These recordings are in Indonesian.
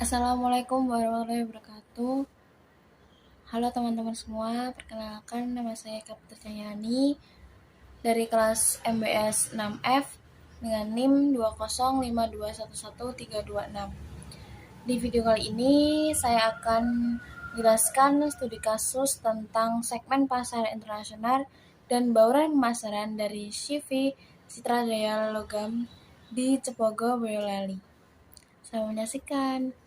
Assalamualaikum warahmatullahi wabarakatuh. Halo teman-teman semua, perkenalkan nama saya Kapten Cahyani dari kelas MBS 6F dengan NIM 205211326. Di video kali ini saya akan menjelaskan studi kasus tentang segmen pasar internasional dan bauran pemasaran dari CV Citra Jaya Logam di Cepogo, Boyolali. Selamat menyaksikan.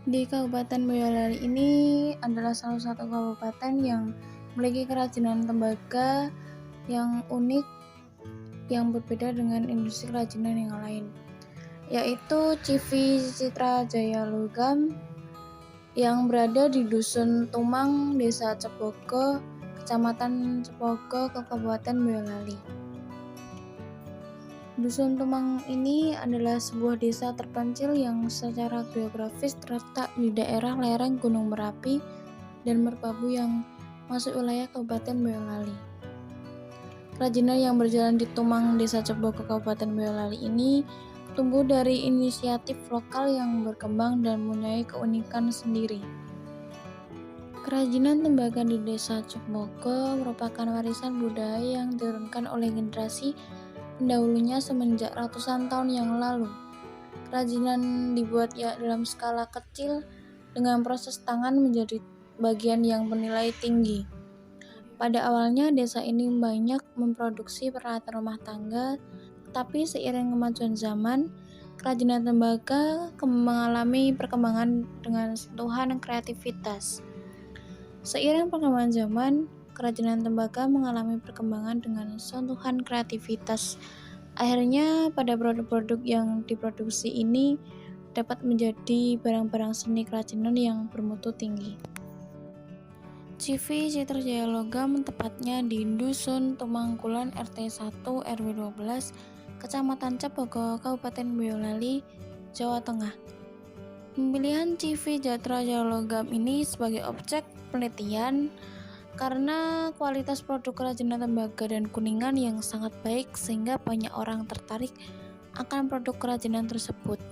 Di Kabupaten Boyolali ini adalah salah satu kabupaten yang memiliki kerajinan tembaga yang unik, yang berbeda dengan industri kerajinan yang lain, yaitu CV Citra Jaya Logam yang berada di Dusun Tumang, Desa Cepogo, Kecamatan Cepogo, Kabupaten Boyolali. Dusun Tumang ini adalah sebuah desa terpencil yang secara geografis terletak di daerah lereng Gunung Merapi dan Merbabu yang masuk wilayah Kabupaten Boyolali. Kerajinan yang berjalan di Tumang, Desa Cepogo, Kabupaten Boyolali ini tumbuh dari inisiatif lokal yang berkembang dan mempunyai keunikan sendiri. Kerajinan tembaga di Desa Cepogo merupakan warisan budaya yang diturunkan oleh generasi pendahulunya semenjak ratusan tahun yang lalu. Kerajinan dibuat dalam skala kecil dengan proses tangan menjadi bagian yang bernilai tinggi. Pada awalnya desa ini banyak memproduksi peralatan rumah tangga, tetapi seiring kemajuan zaman, kerajinan tembaga mengalami perkembangan dengan sentuhan kreativitas. Seiring perkembangan zaman, kerajinan tembaga mengalami perkembangan dengan sentuhan kreativitas. Akhirnya, pada produk-produk yang diproduksi ini dapat menjadi barang-barang seni kerajinan yang bermutu tinggi. CV Citra Jaya Logam tepatnya di Dusun Tumangkulan RT 1 RW 12 Kecamatan Cepogo, Kabupaten Boyolali, Jawa Tengah. Pemilihan CV Citra Jaya Logam ini sebagai objek penelitian karena kualitas produk kerajinan tembaga dan kuningan yang sangat baik sehingga banyak orang tertarik akan produk kerajinan tersebut.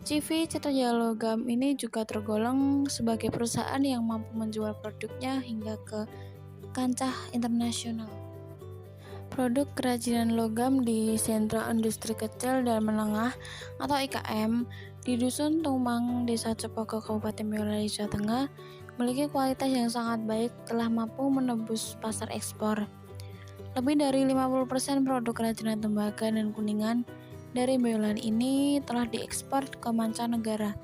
CV Citra Jaya Logam ini juga tergolong sebagai perusahaan yang mampu menjual produknya hingga ke kancah internasional. Produk kerajinan logam di Sentra Industri Kecil dan Menengah atau IKM di Dusun Tumang, Desa Cepogo, Kabupaten Boyolali, Jawa Tengah memiliki kualitas yang sangat baik, telah mampu menembus pasar ekspor. Lebih dari 50% produk kerajinan tembaga dan kuningan dari Boyolali ini telah diekspor ke mancanegara.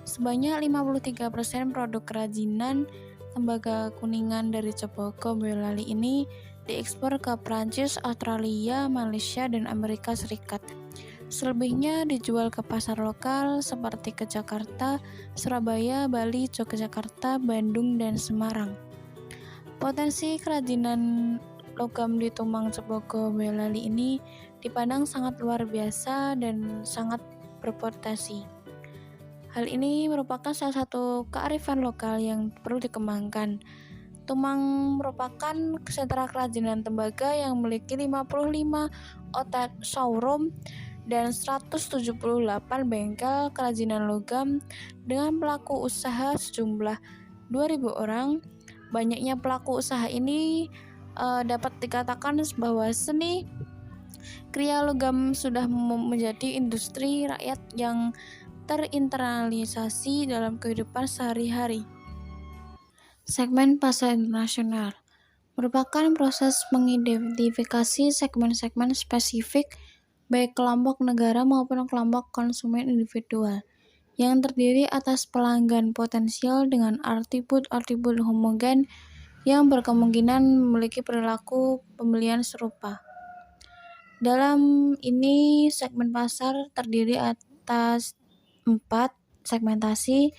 Sebanyak 53% produk kerajinan tembaga kuningan dari Cepogo, Boyolali ini diekspor ke Prancis, Australia, Malaysia, dan Amerika Serikat. Selebihnya dijual ke pasar lokal seperti ke Jakarta, Surabaya, Bali, Yogyakarta, Bandung, dan Semarang. Potensi kerajinan logam di Tumang Cepogo, Boyolali ini dipandang sangat luar biasa dan sangat berpotensi. Hal ini merupakan salah satu kearifan lokal yang perlu dikembangkan. Tumang merupakan sentra kerajinan tembaga yang memiliki 55 outlet showroom dan 178 bengkel kerajinan logam dengan pelaku usaha sejumlah 2.000 orang. Banyaknya pelaku usaha ini dapat dikatakan bahwa seni kriya logam sudah menjadi industri rakyat yang terinternalisasi dalam kehidupan sehari-hari. Segmen pasar internasional merupakan proses mengidentifikasi segmen-segmen spesifik baik kelompok negara maupun kelompok konsumen individual yang terdiri atas pelanggan potensial dengan atribut homogen yang berkemungkinan memiliki perilaku pembelian serupa. Dalam ini segmen pasar terdiri atas 4 segmentasi.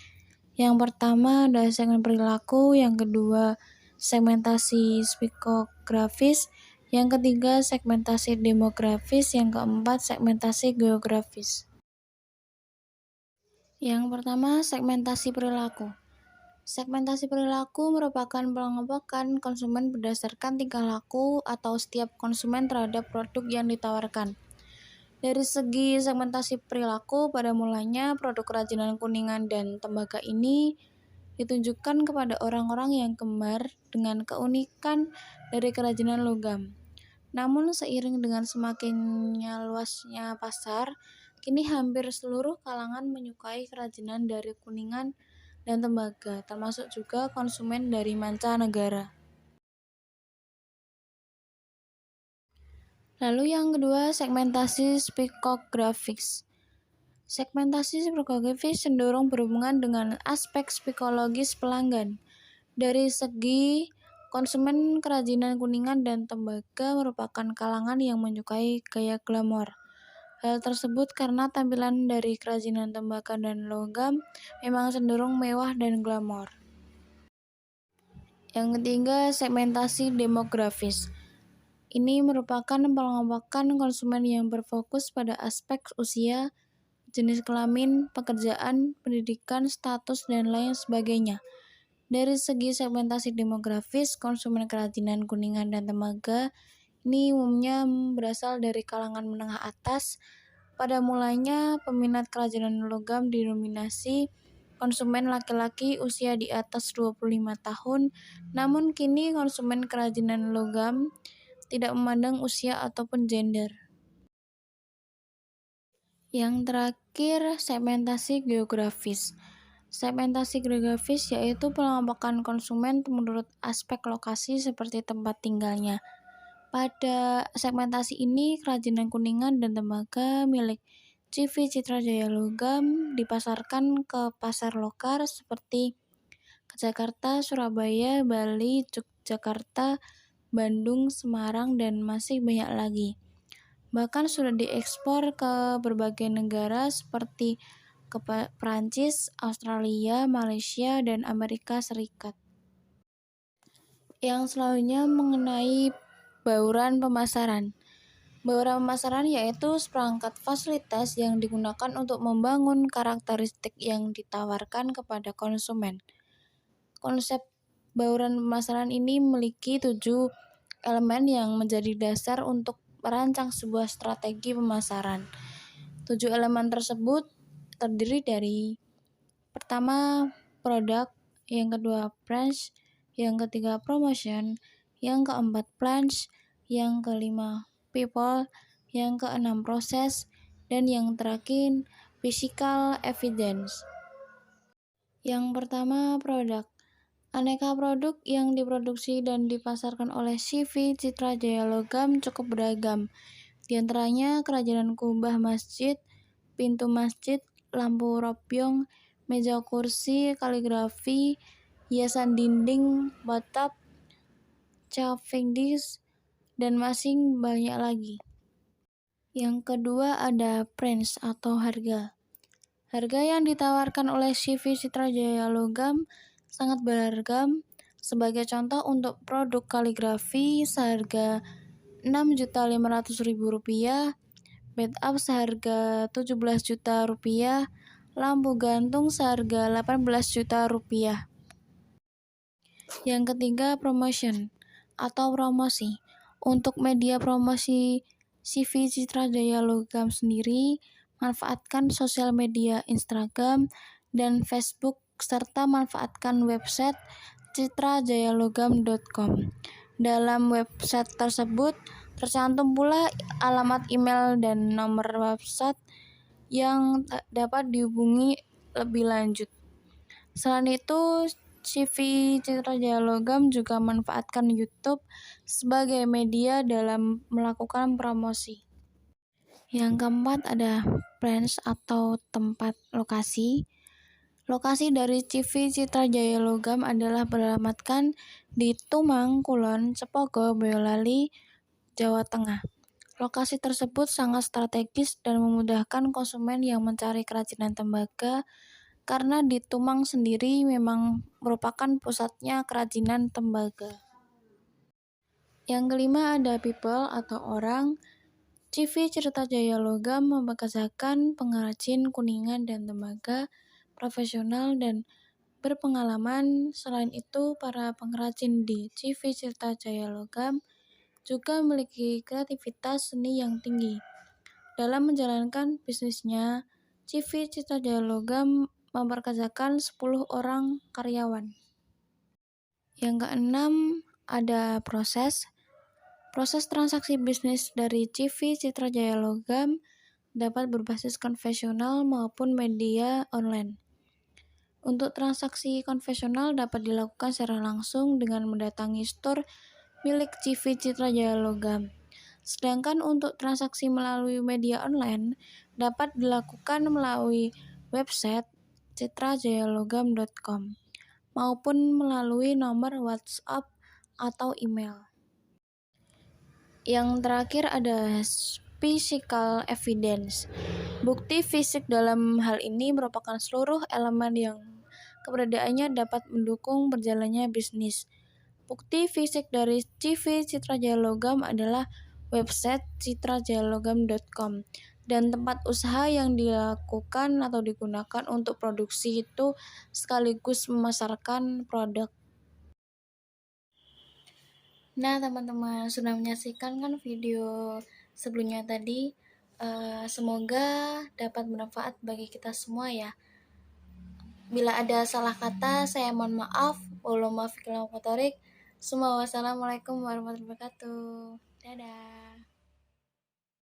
Yang pertama adalah segmen perilaku, yang kedua segmentasi psikografis, yang ketiga segmentasi demografis, yang keempat segmentasi geografis. Yang pertama, segmentasi perilaku. Segmentasi perilaku merupakan pengelompokan konsumen berdasarkan tingkah laku atau setiap konsumen terhadap produk yang ditawarkan. Dari segi segmentasi perilaku, pada mulanya produk kerajinan Kuningan dan Tembaga ini ditunjukkan kepada orang-orang yang gemar dengan keunikan dari kerajinan logam. Namun seiring dengan semakinnya luasnya pasar, kini hampir seluruh kalangan menyukai kerajinan dari Kuningan dan Tembaga, termasuk juga konsumen dari mancanegara. Lalu yang kedua, segmentasi psikografis. Segmentasi psikografis cenderung berhubungan dengan aspek psikologis pelanggan. Dari segi konsumen kerajinan Kuningan dan Tembaga merupakan kalangan yang menyukai gaya glamor. Hal tersebut karena tampilan dari kerajinan tembaga dan logam memang cenderung mewah dan glamor. Yang ketiga, segmentasi demografis. Ini merupakan pengelompokan konsumen yang berfokus pada aspek usia, jenis kelamin, pekerjaan, pendidikan, status, dan lain sebagainya. Dari segi segmentasi demografis, konsumen kerajinan Kuningan dan Tembaga ini umumnya berasal dari kalangan menengah atas. Pada mulanya, peminat kerajinan logam didominasi konsumen laki-laki usia di atas 25 tahun, namun kini konsumen kerajinan logam tidak memandang usia ataupun gender. Yang terakhir, segmentasi geografis. Segmentasi geografis yaitu pengelompokan konsumen menurut aspek lokasi seperti tempat tinggalnya. Pada segmentasi ini, kerajinan Kuningan dan Tembaga milik CV Citra Jaya Logam dipasarkan ke pasar lokal seperti ke Jakarta, Surabaya, Bali, Yogyakarta, Bandung, Semarang, dan masih banyak lagi. Bahkan sudah diekspor ke berbagai negara seperti ke Perancis, Australia, Malaysia, dan Amerika Serikat. Yang selanjutnya mengenai bauran pemasaran. Bauran pemasaran yaitu seperangkat fasilitas yang digunakan untuk membangun karakteristik yang ditawarkan kepada konsumen. Konsep bauran pemasaran ini memiliki 7 elemen yang menjadi dasar untuk merancang sebuah strategi pemasaran. 7 elemen tersebut terdiri dari pertama, produk, yang kedua, price, yang ketiga, promotion, yang keempat, plans, yang kelima, people, yang keenam, proses, dan yang terakhir, physical evidence. Yang pertama, produk. Aneka produk yang diproduksi dan dipasarkan oleh CV Citra Jaya Logam cukup beragam. Di antaranya kerajinan kubah masjid, pintu masjid, lampu robyong, meja kursi, kaligrafi, hiasan dinding, batap, shelving dish, dan masih banyak lagi. Yang kedua ada price atau harga. Harga yang ditawarkan oleh CV Citra Jaya Logam sangat beragam. Sebagai contoh, untuk produk kaligrafi seharga Rp6.500.000, bed up seharga Rp17 juta, lampu gantung seharga Rp18 juta. Yang ketiga, promotion atau promosi. Untuk media promosi CV Citra Jaya Logam sendiri, manfaatkan sosial media Instagram dan Facebook serta manfaatkan website citrajayalogam.com. Dalam website tersebut tercantum pula alamat email dan nomor website yang dapat dihubungi lebih lanjut. Selain itu, CV Citra Jaya Logam juga manfaatkan YouTube sebagai media dalam melakukan promosi. Yang keempat ada branch atau tempat lokasi. Lokasi dari CV Citra Jaya Logam adalah beralamatkan di Tumang, Kulon, Cepogo, Boyolali, Jawa Tengah. Lokasi tersebut sangat strategis dan memudahkan konsumen yang mencari kerajinan tembaga karena di Tumang sendiri memang merupakan pusatnya kerajinan tembaga. Yang kelima ada people atau orang. CV Citra Jaya Logam mempekerjakan pengrajin Kuningan dan Tembaga profesional dan berpengalaman. Selain itu, para pengrajin di CV Citra Jaya Logam juga memiliki kreativitas seni yang tinggi. Dalam menjalankan bisnisnya, CV Citra Jaya Logam memperkerjakan 10 orang karyawan. Yang keenam, ada proses. Proses transaksi bisnis dari CV Citra Jaya Logam dapat berbasis konvensional maupun media online. Untuk transaksi konvensional dapat dilakukan secara langsung dengan mendatangi store milik CV Citra Jaya Logam. Sedangkan untuk transaksi melalui media online dapat dilakukan melalui website citrajayalogam.com maupun melalui nomor WhatsApp atau email. Yang terakhir ada physical evidence. Bukti fisik dalam hal ini merupakan seluruh elemen yang keberadaannya dapat mendukung berjalannya bisnis. Bukti fisik dari CV Citra Jaya Logam adalah website citrajayalogam.com dan tempat usaha yang dilakukan atau digunakan untuk produksi itu sekaligus memasarkan produk. Nah, teman-teman sudah menyaksikan kan video sebelumnya tadi. Semoga dapat bermanfaat bagi kita semua ya. Bila ada salah kata, saya mohon maaf. Wassalamualaikum warahmatullahi wabarakatuh. Dadah.